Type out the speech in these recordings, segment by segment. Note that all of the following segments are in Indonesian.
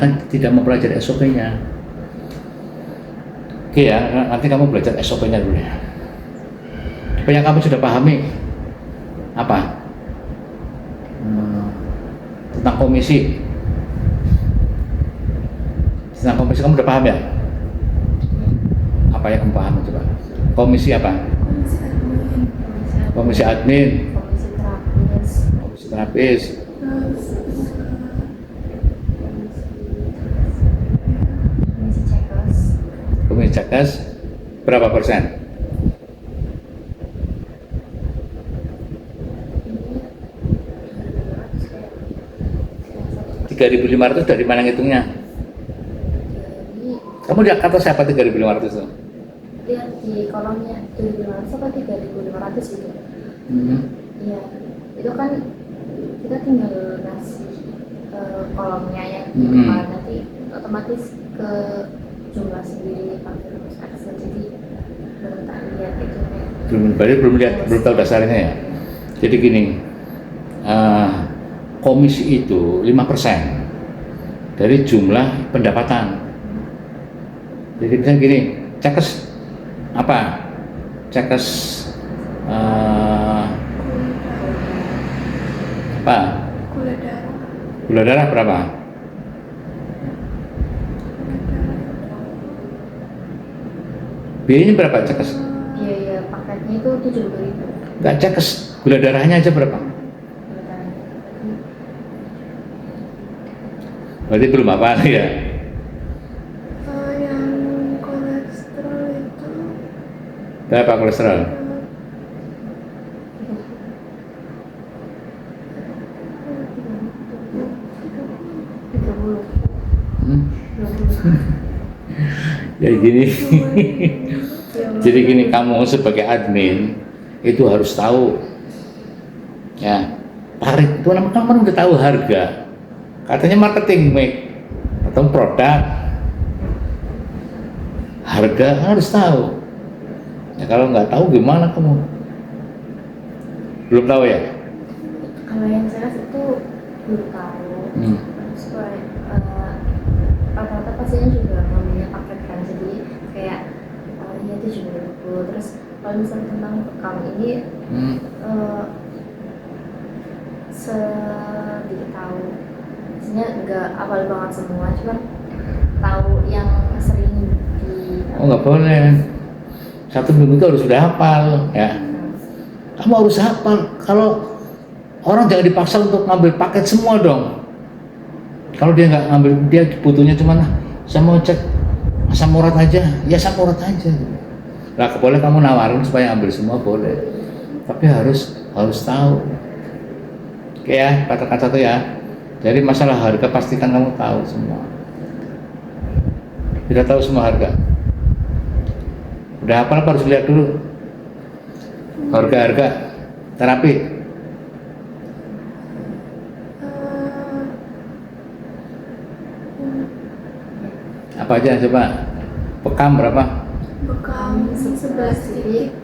kan tidak mempelajari SOP-nya. Oke ya, nanti kamu belajar SOP-nya dulu ya. Apa yang kamu sudah pahami? Apa? Tentang komisi. Tentang komisi kamu udah paham ya? Apa yang kamu paham coba? Komisi apa? Komisi admin. Komisi terapis. Komisi cekas berapa persen? 3.500 dari mana ngitungnya? Kamu lihat kata siapa 3.500 itu? Lihat di kolomnya 2.500 apa 3.500 gitu. Iya, itu kan kita tinggal ngasih kolomnya yang di depan, nanti otomatis ke jumlah sendiri pakai rumus Excel, jadi belum tak lihat itu belum lihat, belum tahu dasarnya ya. Jadi gini, komisi itu 5% dari jumlah pendapatan. Jadi misalnya gini, cekes apa? Cekes apa? Gula darah berapa? Biayanya berapa cekes? Biaya paketnya itu 70.000. Enggak, cekes gula darahnya aja berapa? Berarti belum apa ya? Yang kolesterol itu Berapa kolesterol? Ya gini. Jadi gini, kamu sebagai admin itu harus tahu ya, tarif itu kamu udah tahu harga. Katanya marketing make atau produk, harga harus tahu. Ya, kalau nggak tahu gimana kamu? Belum tahu ya? Kalau yang jelas itu belum tahu. Terus rata-rata pasiennya juga ngambilnya paket kan, jadi kayak ya 70.000. Terus kalau misalnya tentang bekam ini sedikit tahu. Maksudnya nggak hafal banget semua, cuma tahu yang sering di. Oh nggak boleh. 1 minggu itu harus sudah hafal ya. Kamu harus hafal. Kalau orang jangan dipaksa untuk ngambil paket semua dong. Kalau dia nggak ngambil, dia butuhnya cuma saya mau cek asam urat aja, ya asam urat aja. Lah boleh kamu nawarin supaya ambil semua boleh, tapi harus tahu. Oke ya, kata-kata itu ya. Jadi masalah harga pastikan kamu tahu semua. Tidak tahu semua harga. Udah apa harus lihat dulu harga-harga terapi. Apa aja coba? Bekam berapa? bekam 11.66.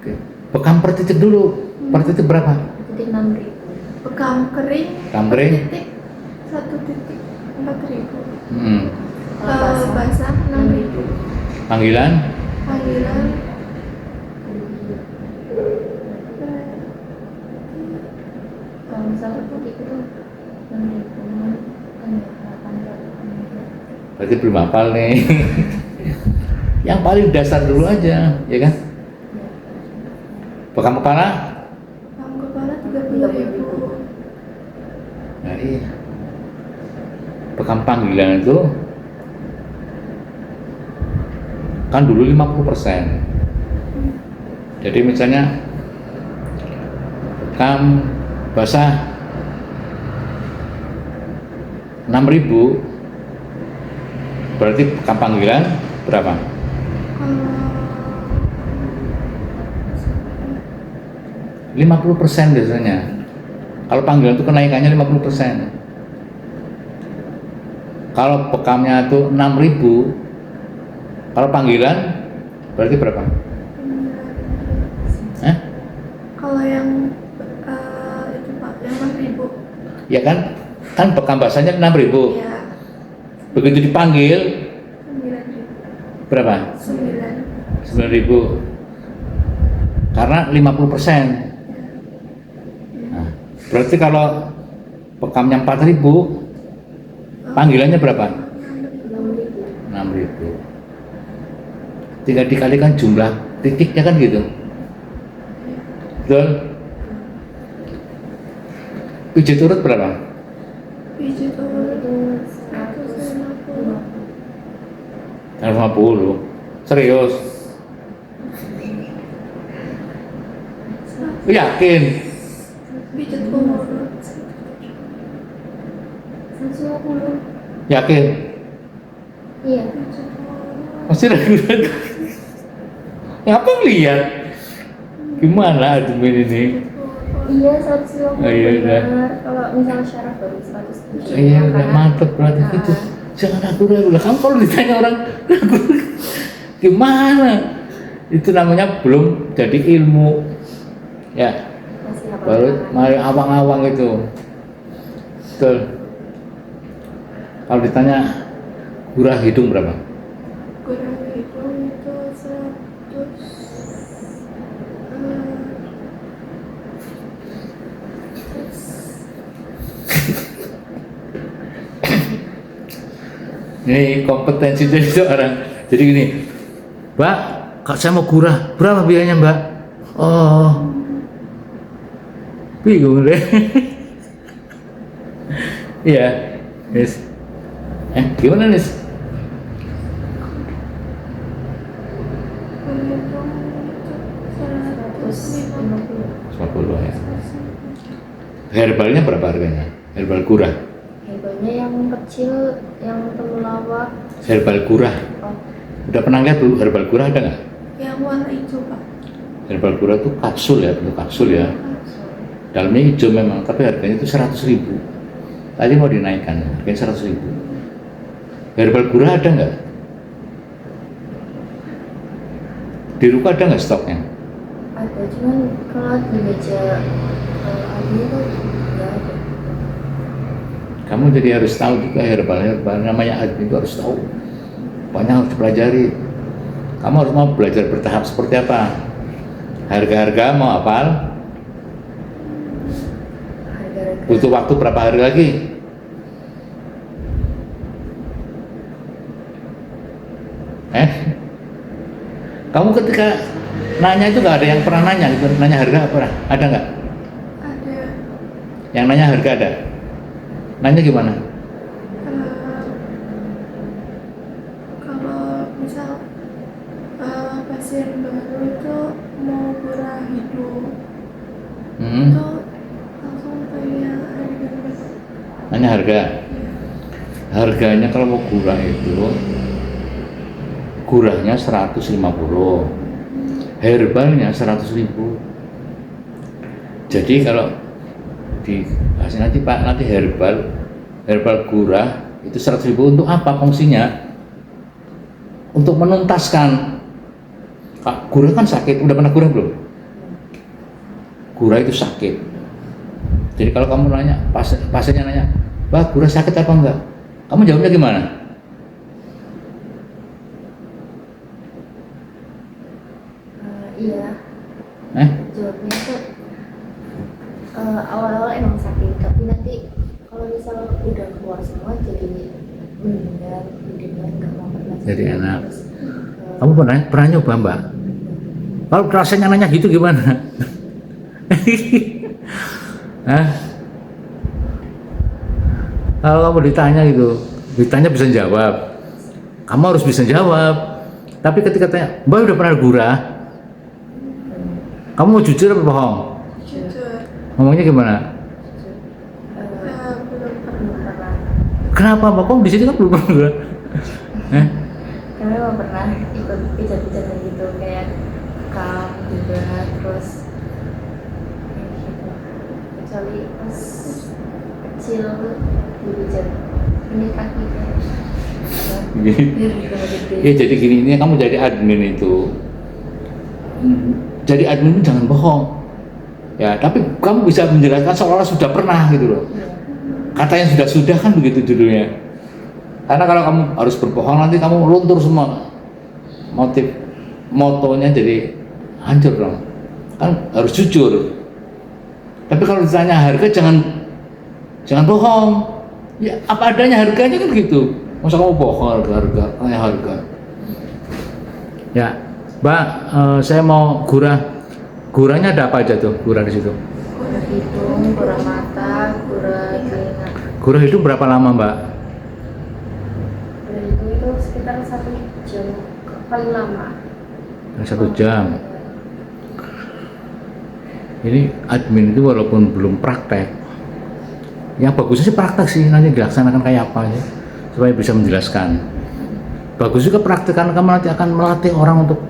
Oke. Bekam per titik dulu. Per titik berapa? Titik 6.000. Bekam kering. Bekam kering? 1.4.000. Basah 6.000. Panggilan? Panggilan kalau misalnya putih itu 6.000 kan ya 800. Berarti belum hafal nih. Yang paling dasar dulu aja, ya kan? Bekam kepala? Bekam kepala 30.000. Nah iya. Bekam panggilan itu kan dulu 50%. Jadi misalnya bekam basah 6.000, berarti bekam panggilan berapa? 50% biasanya. Kalau panggilan itu kenaikannya 50%. Kalau bekamnya itu 6.000, kalau panggilan berarti berapa? Kalau yang itu Pak, yang 6.000. Ya kan? Kan bekam bahasanya 6.000. Iya. Begitu dipanggil 9.000. berapa? 9. 9.000. Karena 50%. Nah, berarti kalau bekamnya 4.000, panggilannya berapa? 6.000. Tinggal dikalikan jumlah titiknya kan gitu. Betul? Pijit urut berapa? Pijit urut 150. 150. Serius? Yakin? Pijit urut 150. Yakin? Iya. Masih ragu-ragu. Ngapa ngeliat? Gimana admin ini? Iya 150 iya, benar. Kalau misalnya syarat baru 107. Iya, udah mantep berarti itu. Jangan ragu-ragu lah. Kamu kalau ditanya orang ragu, gimana? Itu namanya belum jadi ilmu. Ya, Masih apa? baru mari awang-awang itu. Betul. Kalau ditanya gurah hidung berapa? Kurang hitung itu 100. Ini kompetensi jadi seorang. Jadi gini, Mbak, kak saya mau gurah, berapa biayanya Mbak? Oh, bingung deh. Iya, Nis. Gimana Nis? Berhitung itu 150. 50 ya. Herbalnya berapa harganya? Herbal gurah. Herbalnya yang kecil, yang temulawak. Herbal gurah. Oh, Udah pernah lihat dulu herbal gurah ada nggak? Yang warna hijau Pak. Herbal gurah itu kapsul ya, bentuk kapsul ya. Dalamnya hijau memang, tapi harganya itu 100.000. Tadi mau dinaikkan, harganya 100.000. Herbal gurah ada nggak? Di Ruko ada nggak stoknya? ada, cuman kalau di meja admin tuh nggak ada. Kamu jadi harus tahu juga herbal namanya admin itu harus tahu. Banyak harus dipelajari. Kamu harus mau belajar bertahap seperti apa. Harga-harga mau hafal. Harga-harga. Butuh waktu berapa hari lagi? Kamu ketika nanya itu nggak ada yang pernah nanya, gitu, nanya harga apa? Ada nggak? Ada. Yang nanya harga ada? Nanya gimana? Kalau misal pasien baru itu mau gurah hidung, itu langsung tanya harga berapa? Nanya harga. Ya. Harganya kalau mau gurah itu gurahnya 150, herbalnya 100.000. Jadi kalau dikasih nanti Pak, nanti herbal gurah itu 100.000 untuk apa fungsinya? Untuk menuntaskan. Kak, gurah kan sakit, udah pernah gurah belum? Gurah itu sakit. Jadi kalau kamu nanya, pasiennya nanya, Pak, gurah sakit apa enggak? Kamu jawabnya gimana? Iya. Jawabnya tuh awal-awal emang sakit, tapi nanti kalau misal udah keluar semua jadi mendengar nggak mau pernah. Jadi enak. Kamu pernah nyoba Mbak? Kalau rasanya nanya gitu gimana? Hah? Kalau kamu ditanya gitu, ditanya bisa jawab. Kamu harus bisa jawab. Tapi ketika tanya, Mbak udah pernah gurah? Kamu mau jujur apa bohong? Jujur. Ngomongnya gimana? Belum pernah. Kenapa Mbak? Kamu di sini kan belum pernah gurah? Karena emang pernah ikut pijat-pijat gitu kayak bekam juga, terus kayak gitu. Kecuali pas kecil dipijat ini kaki kayak Ya jadi gini, ini kamu jadi admin itu. Jadi admin itu jangan bohong. Ya, tapi kamu bisa menjelaskan seolah-olah sudah pernah gitu loh. Kata yang sudah kan begitu judulnya. Karena kalau kamu harus berbohong nanti kamu luntur semua. Motonya jadi hancur dong. Kan harus jujur. Tapi kalau ditanya harga jangan bohong. Ya apa adanya harganya kan gitu. Masa kamu bohong harga. Ya, Mbak, saya mau guranya ada apa aja tuh? Gurah di situ. Gurah hidung, gurah mata, gurah telinga. Gurah hidung berapa lama, Mbak? Gurah hidung itu sekitar 1 jam paling lama. 1 jam. Ini admin itu walaupun belum praktek, yang bagusnya sih praktek sih, nanti dilaksanakan kayak apa ya, supaya bisa menjelaskan. Bagus juga praktek karena kamu nanti akan melatih orang untuk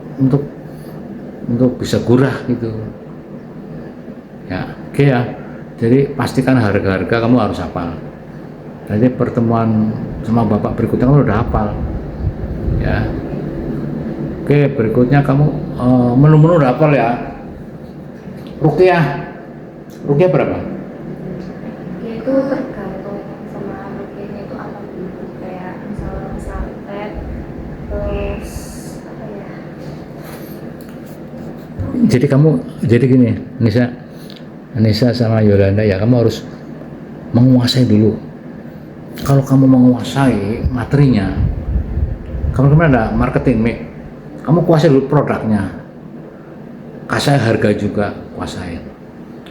bisa gurah gitu. Ya, oke ya. Jadi pastikan harga-harga kamu harus hafal. Jadi pertemuan sama Bapak berikutnya kamu udah hafal. Ya. Oke, berikutnya kamu menu-menu udah hafal ya. Ruqyah berapa? Itu tergantung sama ruqyahnya itu apa dulu, kayak misalnya santet, terus apa ya? Jadi gini, Nisa sama Yolanda ya, kamu harus menguasai dulu. Kalau kamu menguasai materinya, kamu kemarin ada marketing, kamu kuasai dulu produknya. Kasih harga juga kuasain,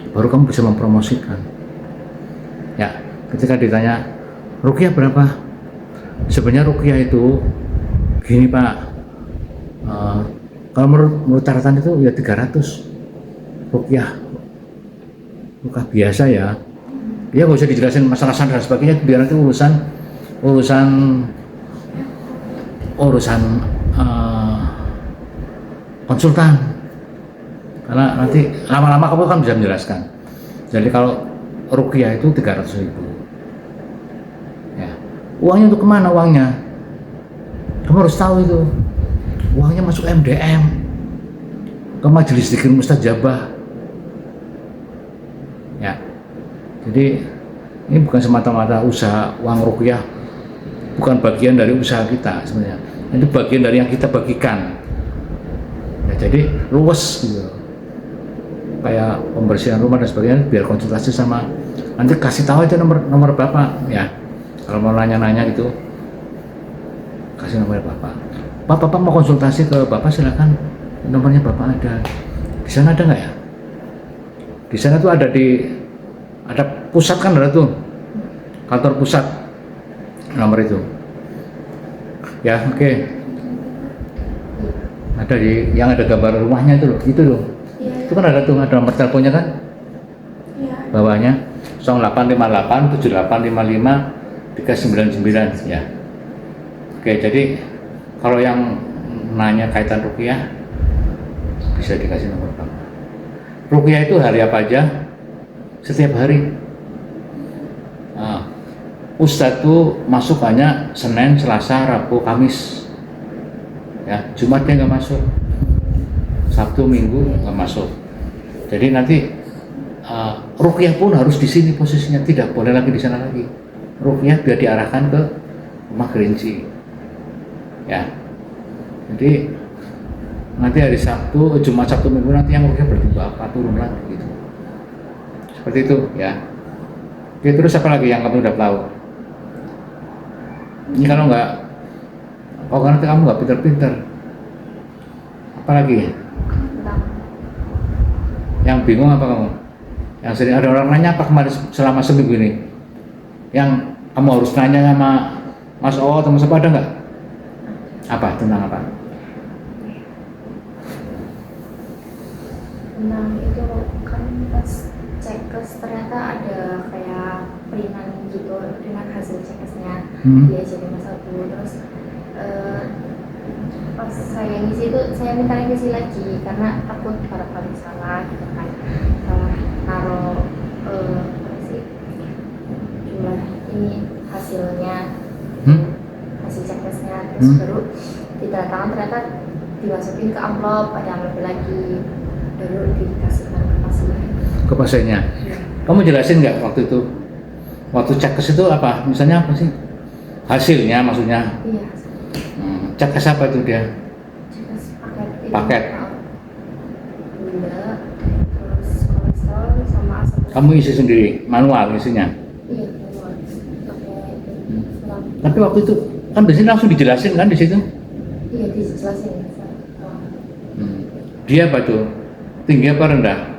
baru kamu bisa mempromosikan. Ya, ketika ditanya ruqyah berapa, sebenarnya ruqyah itu gini Pak, kalau menurut catatan itu ya 300 ruqyah biasa ya. Ya nggak usah dijelasin masalah santet dan sebagainya, biar nanti urusan konsultan. Karena nanti lama-lama kamu kan bisa menjelaskan. Jadi kalau ruqyah itu 300.000. Ya. Uangnya untuk kemana uangnya? Kamu harus tahu itu. Uangnya masuk MDM, ke Majelis Dzikir Mustajabah. Ya. Jadi ini bukan semata-mata usaha uang ruqyah, bukan bagian dari usaha kita sebenarnya. Itu bagian dari yang kita bagikan. Ya, jadi luas gitu. Kayak pembersihan rumah dan sebagainya, biar konsultasi sama, nanti kasih tahu aja nomor bapak ya. Kalau mau nanya-nanya gitu, kasih nomor bapak. Bapak mau konsultasi ke bapak, silakan, nomornya bapak ada. Di sana ada nggak ya? Di sana tuh ada pusat kan, ada tuh kantor pusat, nomor itu. Ya oke. Ada yang ada gambar rumahnya itu loh, itu kan ada nomor teleponnya kan, bawahnya 0858 7855 399 ya. Oke, jadi kalau yang nanya kaitan ruqyah bisa dikasih nomor bapak. Ruqyah itu hari apa aja? Setiap hari. Ustadz tuh masuk hanya Senin, Selasa, Rabu, Kamis. Ya, Jumat dia nggak masuk. Sabtu, Minggu nggak masuk. Jadi nanti ruqyah pun harus di sini posisinya, tidak boleh lagi di sana lagi. Ruqyah biar diarahkan ke rumah Gerinci. Ya. Jadi nanti hari Sabtu, Jumat, Sabtu, Minggu nanti yang ruqyah berarti bapak turun lagi gitu. Seperti itu ya. Oke, terus apa lagi yang kamu udah tahu? Ini kalau nanti kamu nggak pinter-pinter. Apa lagi? Yang bingung apa kamu? Yang sering ada orang nanya apa kemarin selama seminggu ini? Yang kamu harus nanya sama Mas O atau Mas apa, ada nggak? Apa? Tentang apa? Tentang itu kan pas cekes ternyata ada kayak peringan gitu dengan hasil cekesnya. Dia jadi Mas Abu. Terus pas saya ngisi itu saya minta ngisi lagi karena takut barangkali salah gitu kan, salah taruh apa sih jumlah ini hasilnya, hasil cekesnya, terus baru ditandatangan, ternyata dimasukin ke amplop, ada amplop lagi, baru dikasihkan ke pasien. Ke pasiennya. Kamu jelasin nggak waktu itu Waktu cekes itu apa? Misalnya apa sih? Hasilnya maksudnya? Iya. Cekes apa itu dia? Cekes paket. Paket. Gula, terus kolesterol sama asam. Kamu isi sendiri, manual isinya? Iya, manual. Pakai selang. Tapi waktu itu kan biasanya langsung dijelasin kan di situ? Iya, dijelasin. Dia apa tuh? Tinggi apa rendah?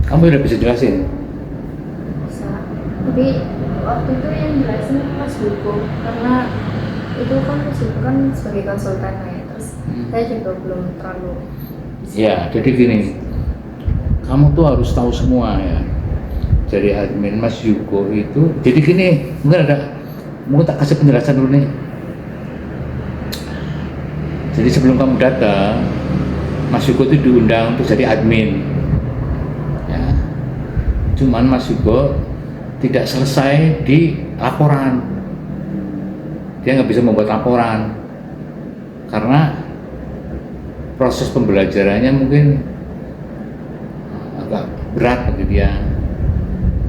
Kamu udah bisa jelasin? Bisa. Tapi waktu itu yang jelasin Mas Hugo, karena itu kan Mas Hugo kan sebagai konsultan ya, terus saya juga belum terlalu bisa. Ya, jadi gini, kamu tuh harus tahu semua ya. Dari admin Mas Yugo itu, jadi gini, mungkin tak kasih penjelasan dulu nih. Jadi sebelum kamu datang, Mas Yugo itu diundang untuk jadi admin. Ya. Cuman Mas Yugo tidak selesai di laporan. Dia nggak bisa membuat laporan karena proses pembelajarannya mungkin agak berat bagi dia.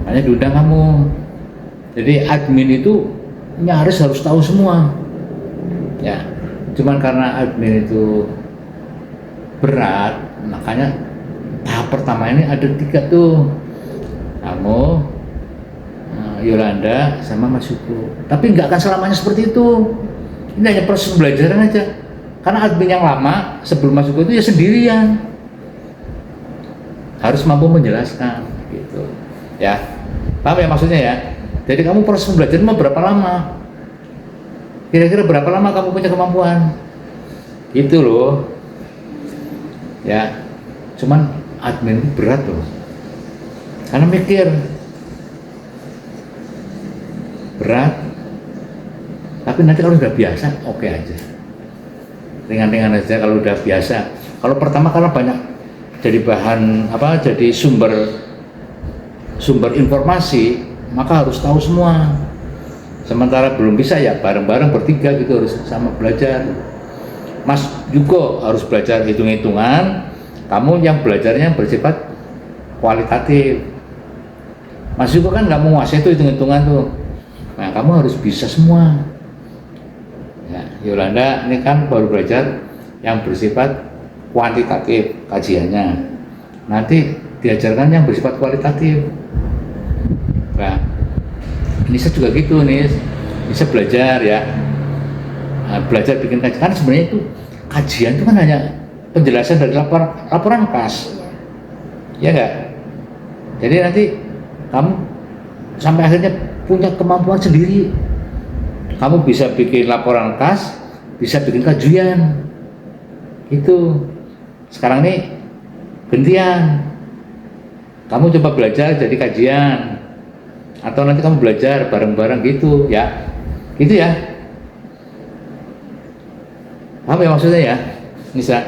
Makanya diundang kamu. Jadi admin itu nyaris harus tahu semua. Ya, cuman karena admin itu berat, makanya tahap pertama ini ada 3 tuh. Kamu, Yolanda, sama Mas Yugo. Tapi nggak akan selamanya seperti itu. Ini hanya proses pembelajaran aja. Karena admin yang lama sebelum Mas Yugo itu ya sendirian. Harus mampu menjelaskan, gitu. Ya, paham ya maksudnya ya? Jadi kamu proses pembelajaran mau berapa lama? Kira-kira berapa lama kamu punya kemampuan? Gitu loh. Ya, cuman admin itu berat loh. Karena mikir berat, tapi nanti kalau udah biasa, oke aja. Ringan-ringan aja kalau udah biasa. Kalau pertama karena banyak jadi bahan jadi sumber informasi, maka harus tahu semua. Sementara belum bisa ya bareng-bareng bertiga gitu harus sama belajar. Mas Yugo harus belajar hitung-hitungan, kamu yang belajarnya bersifat kualitatif. Mas Yugo kan nggak menguasai itu hitung-hitungan tuh. Nah, kamu harus bisa semua. Ya, Yolanda ini kan baru belajar yang bersifat kuantitatif kajiannya. Nanti diajarkan yang bersifat kualitatif. Nah, Nisa juga gitu nih, Nisa belajar ya, belajar bikin kajian. Kan sebenarnya itu kajian itu kan hanya penjelasan dari laporan kas, ya enggak? Jadi nanti kamu sampai akhirnya punya kemampuan sendiri. Kamu bisa bikin laporan kas, bisa bikin kajian, itu. Sekarang nih gantian, kamu coba belajar jadi kajian. Atau nanti kamu belajar bareng-bareng gitu ya, gitu ya. Paham ya maksudnya ya, Nisa?